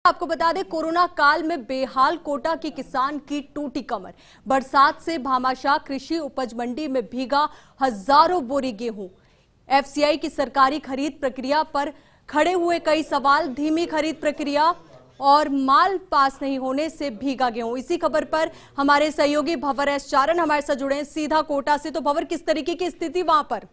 आपको बता दें, कोरोना काल में बेहाल कोटा के किसान की टूटी कमर। बरसात से भामाशाह कृषि उपज मंडी में भीगा हजारों बोरी गेहूं। एफसीआई की सरकारी खरीद प्रक्रिया पर खड़े हुए कई सवाल। धीमी खरीद प्रक्रिया और माल पास नहीं होने से भीगा गेहूं। इसी खबर पर हमारे सहयोगी भंवर एस चारण हमारे साथ जुड़े हैं सीधा कोटा से। तो भंवर, किस तरीके की स्थिति वहां पर?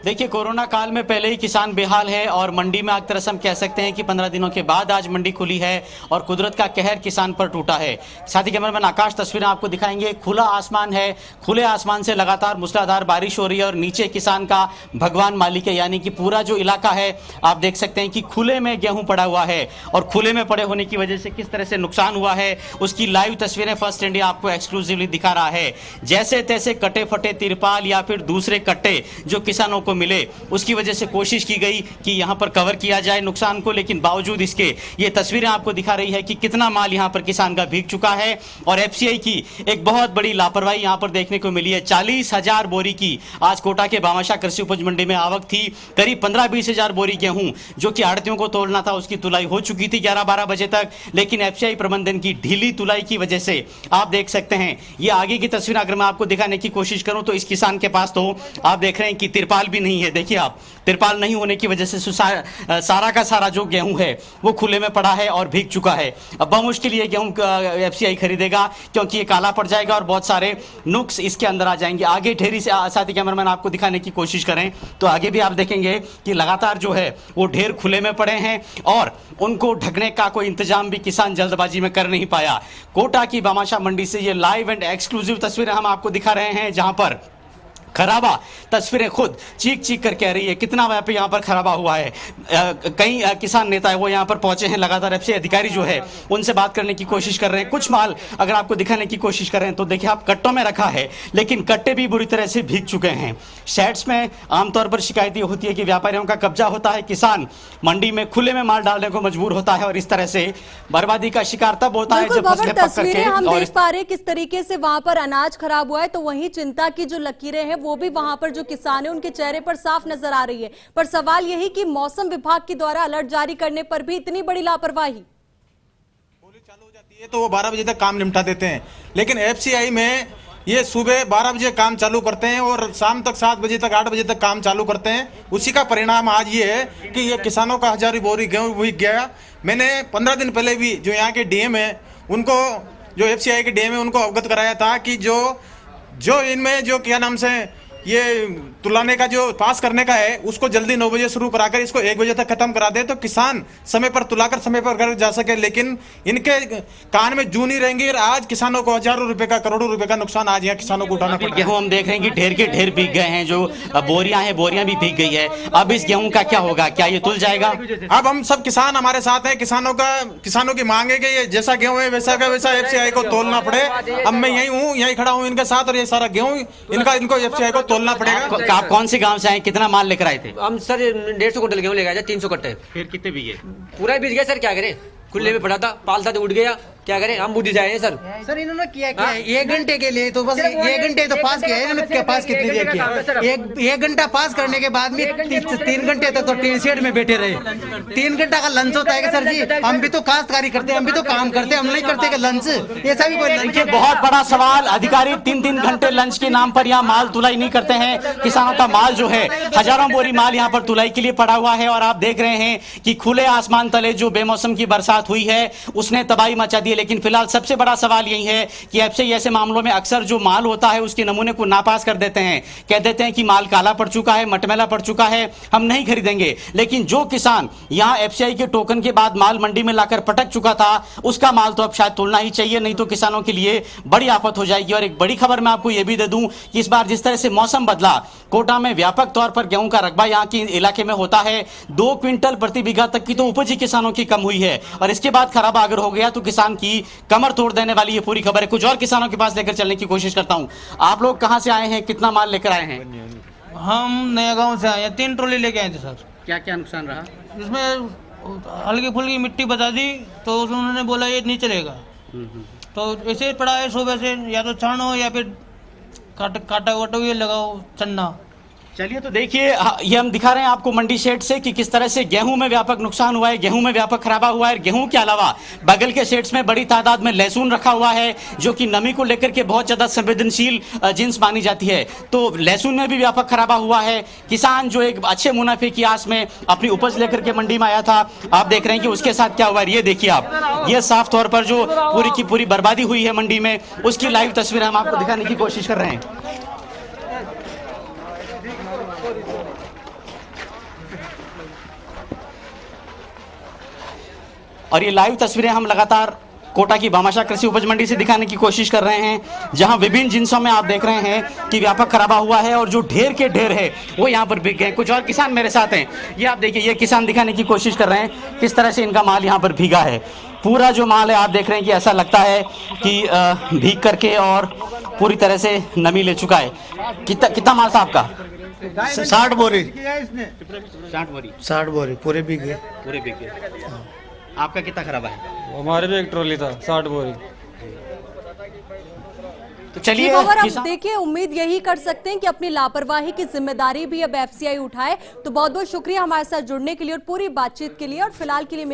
देखिए, कोरोना काल में पहले ही किसान बेहाल है और मंडी में आग तरस हम कह सकते हैं कि 15 दिनों के बाद आज मंडी खुली है और कुदरत का कहर किसान पर टूटा है। साथी कैमरामैन आकाश तस्वीरें आपको दिखाएंगे। खुला आसमान है, खुले आसमान से लगातार मूसलाधार बारिश हो रही है और नीचे किसान का भगवान मालिक है, यानी कि पूरा जो इलाका है आप देख सकते हैं कि खुले में गेहूं पड़ा हुआ है और खुले में पड़े होने की वजह से किस तरह से नुकसान हुआ है उसकी लाइव तस्वीरें फर्स्ट इंडिया आपको एक्सक्लूसिवली दिखा रहा है। जैसे तैसे कटे फटे तिरपाल या फिर दूसरे कट्टे जो किसानों को मिले उसकी वजह से कोशिश की गई कि यहां पर कवर किया जाए नुकसान को, लेकिन बावजूद इसके ये तस्वीरें आपको दिखा रही है कि कितना माल यहां पर किसान का भीग चुका है। और एफसीआई की एक बहुत बड़ी लापरवाही यहां पर देखने को मिली है। 40,000 बोरी की आज कोटा के भामाशाह कृषि उपज मंडी में आवक थी। करीब 15-20 हजार बोरी गेहूं जो कि आड़तियों को तोलना था उसकी तुलाई हो चुकी थी 11-12 बजे तक, लेकिन एफसीआई प्रबंधन की ढीली तुलाई की वजह से आप देख सकते हैं ये आगे की तस्वीर अगर मैं आपको दिखाने की कोशिश करूं तो इस किसान के पास तो आप देख रहे हैं कि तिरपाल भी नहीं है। देखिए आप, तिरपाल नहीं होने की वजह से सारा का सारा जो गेहूं है वो खुले में पड़ा है और भीग चुका है। अब बहुमुश्किल ये गेहूं एफसीआई खरीदेगा क्योंकि ये काला पड़ जाएगा और बहुत सारे नुक्स इसके अंदर आ जाएंगे। आगे ढेरी से साथी कैमरामैन आपको दिखाने की कोशिश करें तो आगे भी आप देखेंगे कि लगातार जो है वो ढेर खुले में पड़े हैं और उनको ढकने का कोई इंतजाम भी किसान जल्दबाजी में कर नहीं पाया। कोटा की भामाशाह मंडी से ये लाइव एंड एक्सक्लूसिव तस्वीरें हम आपको दिखा रहे हैं जहां पर खराबा तस्वीरें खुद चीख चीख कर कह रही है कितना व्यापी यहाँ पर खराबा हुआ है। कई किसान नेता है वो यहाँ पर पहुंचे हैं, लगातार एफसीआई अधिकारी जो है उनसे बात करने की कोशिश कर रहे हैं। कुछ माल अगर आपको दिखाने की कोशिश करें तो देखिए आप, कट्टों में रखा है लेकिन कट्टे भी बुरी तरह से भीग चुके हैं। शेड्स में आमतौर पर शिकायत ये होती है कि व्यापारियों का कब्जा होता है, किसान मंडी में खुले में माल डालने को मजबूर होता है और इस तरह से बर्बादी का शिकार तब होता है जब फसलें पक करके। हम देख पा रहे किस तरीके से वहां पर अनाज खराब हुआ है, तो वहीं चिंता की जो लकीरें हैं वो भी वहां पर जो किसान है उनके चेहरे पर साफ नजर आ रही है। पर सवाल यही कि मौसम विभाग के द्वारा अलर्ट जारी करने पर भी इतनी बड़ी लापरवाही। बोली चालू हो जाती है तो वो 12 बजे तक काम निपटा देते हैं, लेकिन एफसीआई में ये सुबह 12 बजे काम चालू करते हैं और शाम तक 7 बजे तक 8 बजे तक काम चालू करते हैं। उसी का परिणाम आज ये है कि ये किसानों का हजारों बोरी गेहूं भीग गया। मैंने 15 दिन पहले भी जो यहाँ के डीएम है उनको, जो एफसीआई के डीएम है उनको अवगत कराया था कि जो इनमें जो क्या नाम से ये तुलाने का जो पास करने का है उसको जल्दी 9 बजे शुरू कराकर इसको 1 बजे तक खत्म करा दे तो किसान समय पर तुलाकर समय पर घर जा सके, लेकिन इनके कान में जू नहीं रहेंगी। आज किसानों को हजारों रुपए का, करोड़ों रुपए का नुकसान आज यहाँ किसानों को उठाना पड़ रहा है। गेहूं हम देख रहे हैं कि ढेर के ढेर भीग गए हैं, जो बोरियां हैं बोरियां भी भीग गई है। अब इस गेहूं का क्या होगा, क्या ये तुल जाएगा? अब हम सब किसान हमारे साथ हैं, किसानों की मांग है कि ये जैसा गेहूं है वैसा का वैसा एफसीआई को तोलना पड़े। अब मैं यही हूँ, यही खड़ा हूँ इनके साथ और ये सारा गेहूं इनको एफसीआई को तोलना पड़ेगा। आप कौन से गांव से आए, कितना माल लेकर आए थे? हम सर 150 कुंटल गेहूं लेकर आए थे, 300 कट्टे। फिर कितने बीघे? पूरा ही बीज गया सर, क्या करें, खुले में पड़ा था, पाल था तो उड़ गया, क्या करें, हम बुद्धि जाए सर। सर इन्होंने किया 1 घंटे के लिए तो बस 1 घंटे तो पास किया है इन्होंने। क्या पास कितनी देर किया? 1 घंटा पास करने के बाद में 3 घंटे तक तो टीन शेड में बैठे रहे। 3 घंटा का लंच होता है कि सर जी, हम भी तो काश्तकारी करते हैं, हम भी तो काम करते हैं, हम नहीं करते कि लंच, ऐसा भी कोई लंच? बहुत बड़ा सवाल। अधिकारी 3-3 घंटे लंच के नाम पर यहाँ माल तुलाई नहीं करते हैं। किसानों का माल जो है, हजारों बोरी माल यहाँ पर तुलाई के लिए पड़ा हुआ है और आप देख रहे हैं कि खुले आसमान तले जो बेमौसम की बरसात हुई है उसने तबाही मचा दी है। लेकिन फिलहाल सबसे बड़ा सवाल यही है कि एफसीआई ऐसे मामलों में अक्सर जो माल होता है उसके नमूने को नापास कर देते हैं, कह देते हैं कि माल काला पड़ चुका है, मटमैला पड़ चुका है, हम नहीं खरीदेंगे। लेकिन जो किसान यहां एफसीआई के टोकन के बाद माल मंडी में लाकर पटक चुका था उसका माल तो अब शायद तोलना ही चाहिए, नहीं तो किसानों के लिए बड़ी आफत हो जाएगी। और एक बड़ी खबर मैं आपको यह भी दे दूं कि इस बार जिस तरह से मौसम बदला, कोटा में व्यापक तौर पर गेहूं का रकबा यहाँ के इलाके में होता है 2 क्विंटल प्रति बीघा तक की तो उपज ही किसानों की कम हुई है और इसके बाद खराबा अगर हो गया तो किसान की कमर तोड़ देने वाली ये पूरी खबर है। कुछ और किसानों के पास लेकर चलने की कोशिश करता हूं। आप लोग कहां से आए हैं, कितना माल लेकर आए हैं? हम नया गांव से आए हैं, 3 ट्रॉली लेके आए थे सर। क्या क्या नुकसान रहा? इसमें हल्की फुल्की मिट्टी बता दी तो उन्होंने बोला ये नहीं चलेगा, तो ऐसे पड़ा है सुबह से, या तो छानो या फिर काटा वाटा ये लगाओ चन्ना, चलिए तो देखिए, ये हम दिखा रहे हैं आपको मंडी शेड से कि किस तरह से गेहूं में व्यापक नुकसान हुआ है, गेहूं में व्यापक खराबा हुआ है। गेहूं के अलावा बगल के शेड्स में बड़ी तादाद में लहसुन रखा हुआ है, जो कि नमी को लेकर के बहुत ज्यादा संवेदनशील जिन्स मानी जाती है। तो लहसुन में भी व्यापक खराबा हुआ है। किसान जो एक अच्छे मुनाफे की आस में अपनी उपज लेकर के मंडी में आया था, आप देख रहे हैं कि उसके साथ क्या हुआ है। ये देखिए आप, ये साफ तौर पर जो पूरी की पूरी बर्बादी हुई है मंडी में, उसकी लाइव तस्वीर हम आपको दिखाने की कोशिश कर रहे हैं। और ये लाइव तस्वीरें हम लगातार कोटा की भामाशाह कृषि उपज मंडी से दिखाने की कोशिश कर रहे हैं, जहां विभिन्न जिन्सों में आप देख रहे हैं कि व्यापक खराबा हुआ है और जो ढेर के ढेर है वो यहां पर बिक गए। कुछ और किसान मेरे साथ हैं, ये आप देखिए, ये किसान दिखाने की कोशिश कर रहे हैं किस तरह से इनका माल यहां पर भीगा है। पूरा जो माल है आप देख रहे हैं कि ऐसा लगता है कि भीग करके और पूरी तरह से नमी ले चुका है। कितना माल था आपका? 60 बोरी 60 बोरी पूरे बिक गए। पूरे बिक गए। आपका कितना खराबा है? हमारे भी एक ट्रॉली था 60 बोरी। तो चलिए, अब देखिए, उम्मीद यही कर सकते हैं कि अपनी लापरवाही की जिम्मेदारी भी अब एफसीआई उठाए। तो बहुत बहुत शुक्रिया हमारे साथ जुड़ने के लिए और पूरी बातचीत के लिए। और फिलहाल के लिए